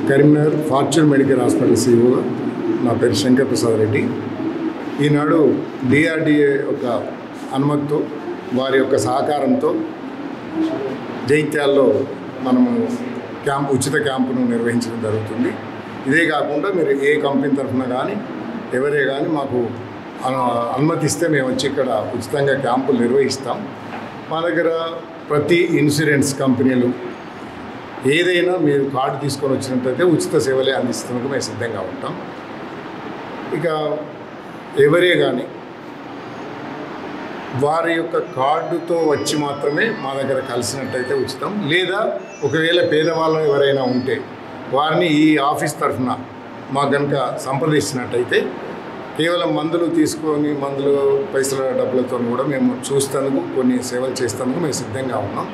Karimnagar fortune medical hospital CEO నా పేరు శంకర్ ప్రసాద్ రెడ్డి. ఈనాడు DRDA యొక్క అనుమతితో వారి యొక్క సహకారంతో జైత్యాల్లో మనము ఉచిత క్యాంపును నిర్వహించడం జరుగుతుంది. ఇదే కాకుండా మీరు ఏ కంపెనీ తరఫున కానీ ఎవరే కానీ మాకు అనుమతిస్తే మేము వచ్చి ఇక్కడ ఉచితంగా క్యాంపులు నిర్వహిస్తాం. మా దగ్గర ప్రతి ఇన్సూరెన్స్ కంపెనీలు ఏదైనా మీరు కార్డు తీసుకొని వచ్చినట్లయితే ఉచిత సేవలే అందిస్తున్నందుకు మేము సిద్ధంగా ఉంటాం. ఇక ఎవరే కానీ వారి యొక్క కార్డుతో వచ్చి మాత్రమే మా దగ్గర కలిసినట్టయితే ఉచితం. లేదా ఒకవేళ పేదవాళ్ళు ఎవరైనా ఉంటే వారిని ఈ ఆఫీస్ తరఫున మాకు కనుక సంప్రదించినట్టయితే కేవలం మందులు తీసుకొని మందులు పైసల డబ్బులతో కూడా మేము చూస్తానికి కొన్ని సేవలు చేస్తానికి మేము సిద్ధంగా ఉన్నాం.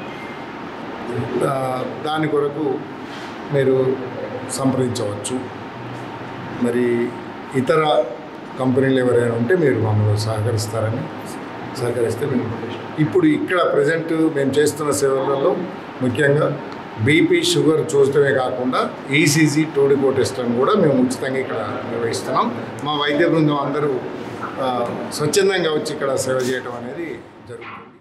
దాని కొరకు మీరు సంప్రదించవచ్చు. మరి ఇతర కంపెనీలు ఎవరైనా ఉంటే మీరు మమ్మల్ని సహకరిస్తే మేము ఇప్పుడు ఇక్కడ ప్రజెంట్ మేము చేస్తున్న సేవలలో ముఖ్యంగా బీపీ షుగర్ చూడటమే కాకుండా ఈసీజీ టోడికో టెస్ట్లను కూడా మేము ఉచితంగా ఇక్కడ నిర్వహిస్తున్నాం. మా వైద్య బృందం అందరూ స్వచ్ఛందంగా వచ్చి ఇక్కడ సేవ చేయడం అనేది జరుగుతుంది.